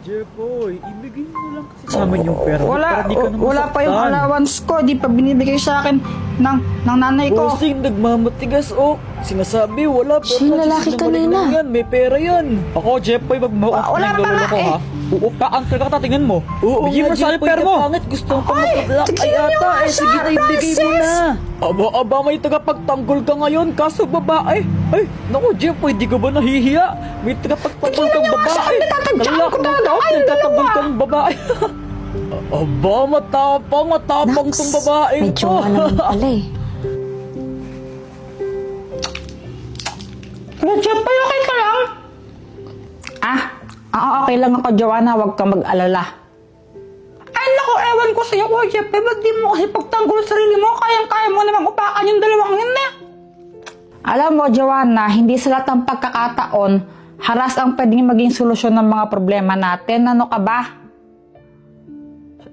Jepoy, ibigay mo lang kasi sa amin yung pera. Wala pa yung allowance ko. Di pa binibigay sa akin ng nanay ko. Bossing, nagmamatigas sinasabi, wala. Pero Siya yung lalaki kanina. Yan, may pera yan. Ako, Jepoy, magmahukap Wala ng pa lolo nga ko, ha? Uupaan ka tatingin mo. Bigyan mo sa akin pera mo. Pangit, gusto mo pa magka-black ay ata. Sige na, ibigay mo na. Aba, may tagapagtanggol ka ngayon, kaso babae. Ay, naku, Jepoy, di ka ba nahihiya? May tagapagtanggol kang babae. Nagtatanggol kang babae. Aba, matapang tong babae May to. jowa naman pala eh. Jepoy, okay ka lang? Okay lang ako, Joanna. Huwag kang mag-alala. Ay, naku, ewan ko sa'yo, Kuya Jepoy. Ba't di mo kasi pagtanggol sa sarili mo? Kayang-kaya mo namang upakan yung dalawang yun na. Alam mo, Joanna, hindi sa lahat ng pagkakataon, haras ang pwedeng maging solusyon ng mga problema natin. Ano ka ba?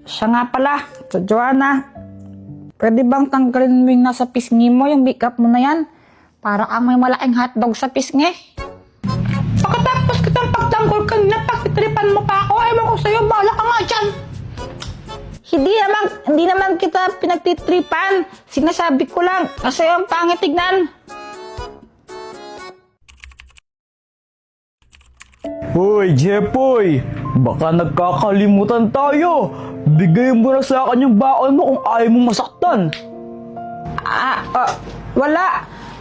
Siya nga pala, Joanna, pwede bang tanggalin mo yung nasa pisngi mo, yung makeup mo na yan? Para kang may malaking hotdog sa pisngi. Pagkatapos kitang pagtanggol kanina, pagtitripan mo pa ako, ewan ko sa'yo, bahala ka nga dyan. Hindi naman kita pinagtitripan. Sinasabi ko lang, kasi ang pangit tignan. Hoy, Jepoy! Baka nagkakalimutan tayo! Bigay mo na sa akin yung baon mo kung ayaw mong masaktan!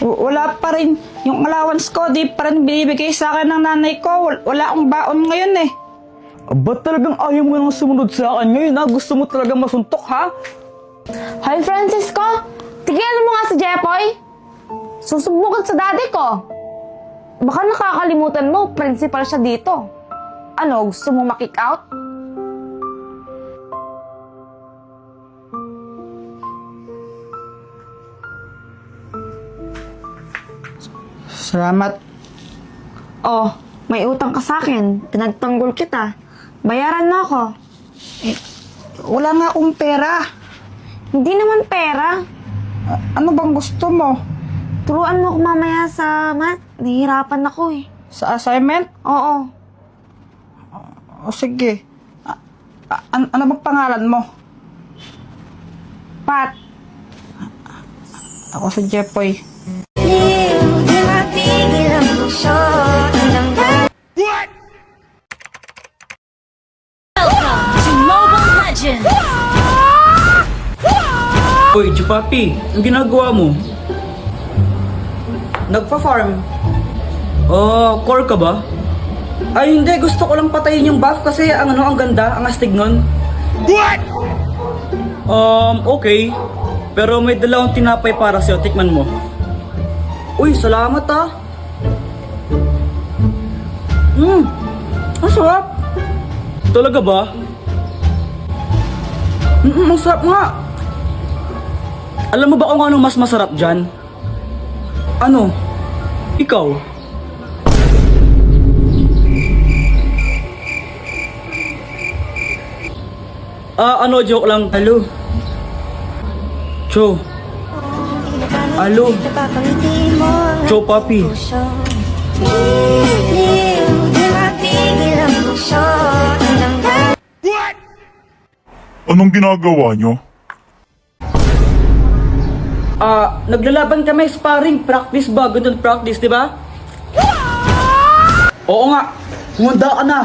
Wala pa rin yung allowance ko. Di pa rin binibigay sa akin ng nanay ko. Wala akong baon ngayon eh. Ba't talagang ayaw mo nang sumunod sa akin ngayon, ha? Gusto mo talagang masuntok, ha? Hoy, Francisco! Tigilan mo nga si Jepoy! Susubukan sa daddy ko! Baka nakakalimutan mo, principal siya dito. Ano, gusto mo ma-kick out? Salamat. Oh, may utang ka sa akin. Pinagtanggol kita. Bayaran mo ako. Wala nga akong pera. Hindi naman pera. Ano bang gusto mo? Turuan mo ako mamaya sa math. Nahihirapan ako eh. Sa assignment? Oo. O sige. Ano bang pangalan mo? Pat. Ako si Jepoy. Hoy, Chupapi, ang ginagawa mo? Nagpa-farm. Core ka ba? Ay hindi, gusto ko lang patayin yung buff kasi ang ganda, ang astig nun. Okay. Pero may dalawang tinapay para sa'yo, tikman mo. Uy, salamat ah. Ang sarap. Talaga ba? Ang sarap nga. Alam mo ba kung anong mas masarap dyan? Ano? Ikaw. Joke lang. Alo. Cho. Alo. Cho, papi. Anong ginagawa nyo? Naglalaban kami, sparring, practice ba? Ganun practice, di ba? Oo nga. Humanda ka na.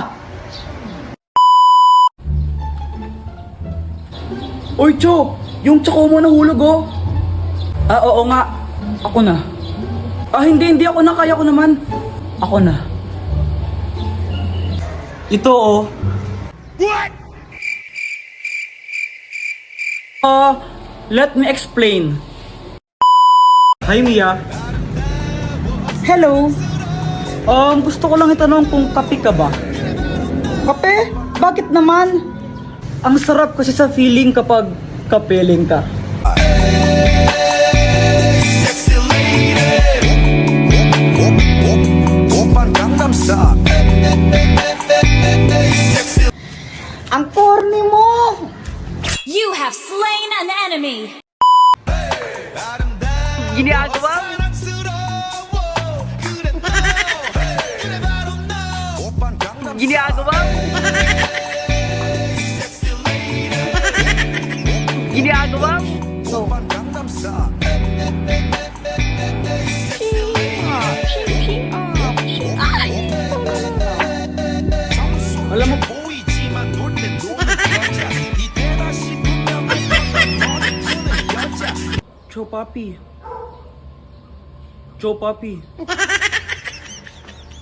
Uy, Cho. Yung tsako mo nahulog, oh. Oo nga. Ako na. Hindi ako na, kaya ko naman. Ako na. Ito, oh. Let me explain. Hi, Mia. Hello. Gusto ko lang itanong kung kape ka ba? Kape? Bakit naman? Ang sarap kasi sa feeling kapag kapeling ka. Ang corny mo! You have slain an enemy. Ginagawa? Ginagawa mo? Ginagawa mo? Alam mo, Joe Papi. Joe Papi.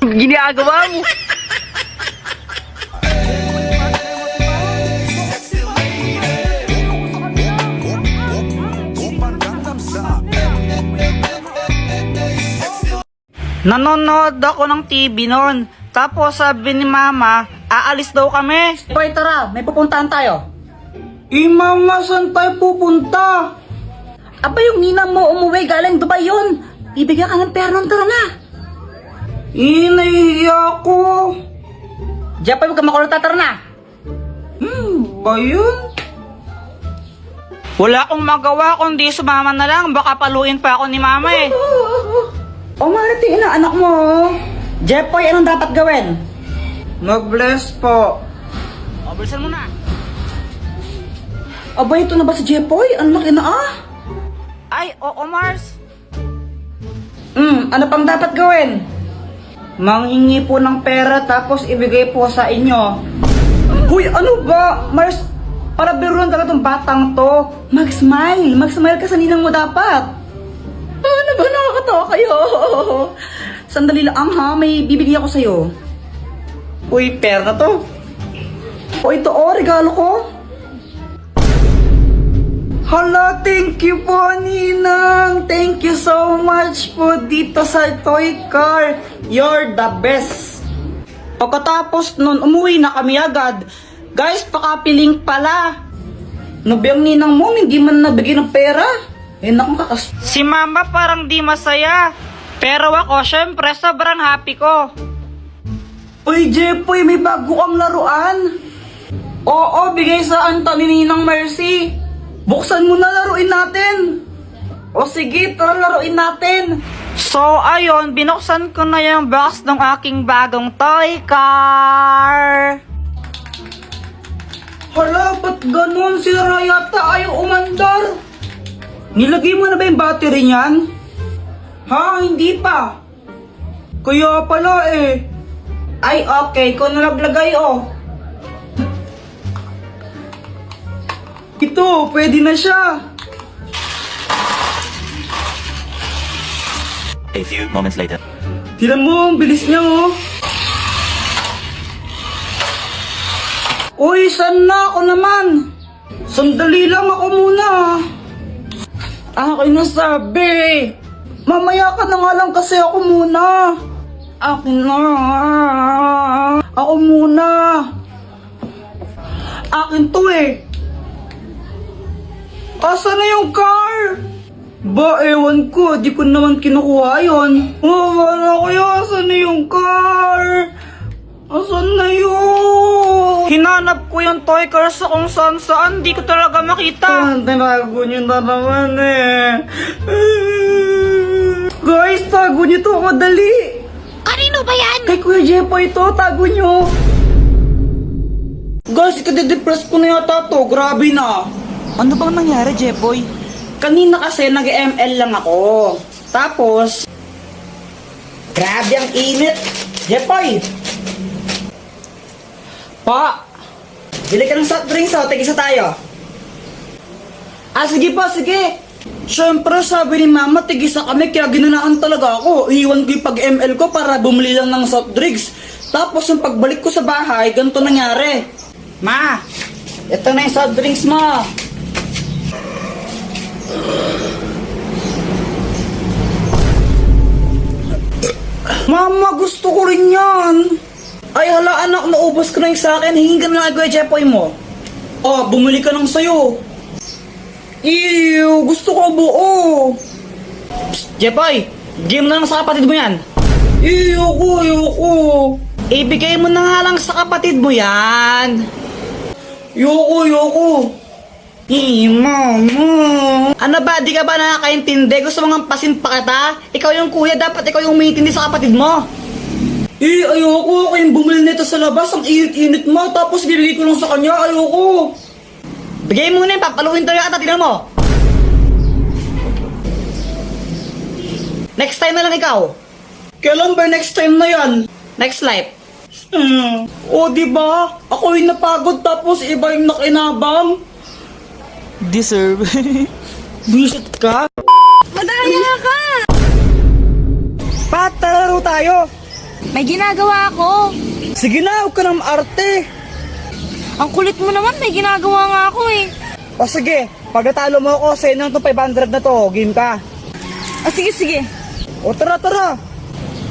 Ginagawa mo? Nanonood ako ng TV noon. Tapos sabi ni Mama, aalis daw kami. Boy, tara, may pupuntahan tayo. Mama, saan tayo pupunta? Aba, yung ninang mo umuwi galing Dubai yun. Bibigyan ka ng pera nun, tara na. Nahihiya ako. Jepoy, huwag ka makulot, tara na. Ba yun? Wala akong magawa kundi sumama na lang. Baka paluin pa ako ni Mama eh. O, marating na anak mo. Jepoy, anong dapat gawin? Mag-bless po. O, bilisan mo na. Aba, ito na ba si Jepoy? Ang laki na ah. Ay, oo Mars. Ano pang dapat gawin? Manghingi po ng pera tapos ibigay po sa inyo. Huy, ano ba? Mars, para biruan talaga tong batang to. Mag-smile. Mag-smile ka sa ninang mo dapat. Ano ba? Nakakatawa kayo. Sandali lang ha. May bibigyan ako sa'yo. Uy, pera na to. O ito regalo ko. Hala, thank you po, Ninang. Thank you so much po dito sa toy car. You're the best. Pagkatapos nun, umuwi na kami agad. Guys, pakapiling pala. Nabiyang ninang mo, hindi man nabigyan ng pera. Naku, Si Mama parang di masaya. Pero ako, syempre, sobrang happy ko. Uy, Jepoy, may bago kang laruan. Oo, bigay sa Anta ni Ninang Mercy. Buksan mo na, laruin natin. O sige, tara laruin natin. So, ayun, binuksan ko na yung box ng aking bagong toy car. Hala, ba't ganun? Sira yata ayaw umandar. Nilagay mo na ba yung battery niyan? Ha? Hindi pa. Kaya pala eh. Ay, okay. Ikaw na naglagay oh. Ito, pwede na siya. A few moments later. Tinan mo, ang bilis niya oh. Uy, saan na ako naman? Sandali lang ako muna. Akin na sabi. Mamaya ka na nga lang kasi ako muna. Akin na. Ako muna. Akin to eh. Asa na yung car? Ba, ewan ko. Di ko naman kinukuha yun. Wala ko yun. Asa na yung car? Asan na yun? Hinanap ko yung toy car sa kung saan-saan. Di ko talaga makita. Tinago niyo na naman eh. Guys, tago niyo to. Madali. Kanino ba yan? Kay Kuya Jepoy ito. Tago niyo. Guys, ikadidepress ko na yata to. Grabe na. Ano bang nangyari, Jepoy? Kanina kasi nag-ML lang ako. Tapos, grabe ang init. Jepoy! Pa! Bili ka ng soft drinks, tig-isa tayo. Sige pa, sige. Siyempre, sabi ni Mama, tig-isa kami, kaya ginanaan talaga ako. Iiwan ko yung pag-ML ko para bumili lang ng soft drinks. Tapos, yung pagbalik ko sa bahay, ganito nangyari. Ma, ito na yung soft drinks mo. Mama, gusto ko rin yan. Ay, hala anak, naubos ko na yung sa akin. Hingin ka na lang kay Jepoy mo. Bumili ka ng sayo. Ew, gusto ko buo. Psst, Jepoy, game na lang sa kapatid mo yan. Ayoko. Ibigay mo na nga lang sa kapatid mo yan. Ayoko. Mama. Ano ba, di ka ba nakakaintindi? Gusto mong ampasin pa kita? Ikaw yung kuya, dapat ikaw yung umiintindi sa kapatid mo. Ayoko. Kayong bumili nito sa labas. Ang init-init mo. Tapos bibigay ko lang sa kanya. Ayoko. Bigay mo na yun. Papaluin talaga kita. Tingnan mo. Next time na lang ikaw. Kailan ba next time na yan? Next life. O, diba? Ako yung napagod tapos iba yung nakinabang. Deserve. Buisit ka? Madaya ka! Pat, talaro tayo. May ginagawa ako. Sige na, huwag ka nang arte. Ang kulit mo naman, may ginagawa nga ako eh. O sige, pag natalo mo ako, sa'yo na itong 500 na to. Game ka. Sige. O tara.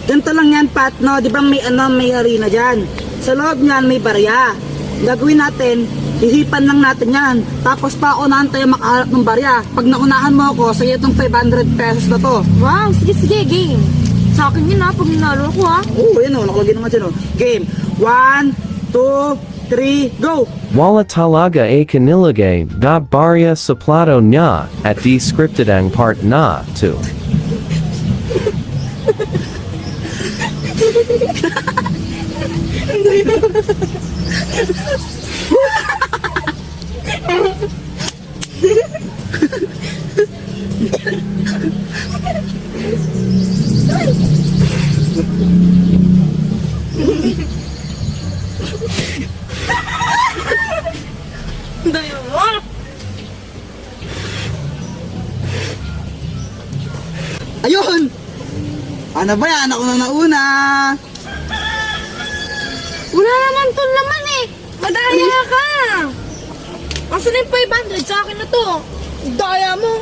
Ganito lang yan, Pat, no? Di ba may arena dyan? Sa loob niyan, may barya. Gagawin natin, hisipan lang natin yan. Tapos paunahan tayo makaharap ng barya. Pag naunahan mo ako, sa'yo itong 500 pesos na to. Wow, sige, game. Sa akin yun ha, pag ninalo ko ha. Oo, yan o, nakalagay naman dyan o. Game. 1, 2, 3, go! Wala talaga kanilagay na barya sa plato niya at di scripted ang part na to. Ayun! Ano ba yan? Ako na nauna! Wala naman to naman eh. Madaya ka. Asan yung 500 sa akin na to? Daya mo.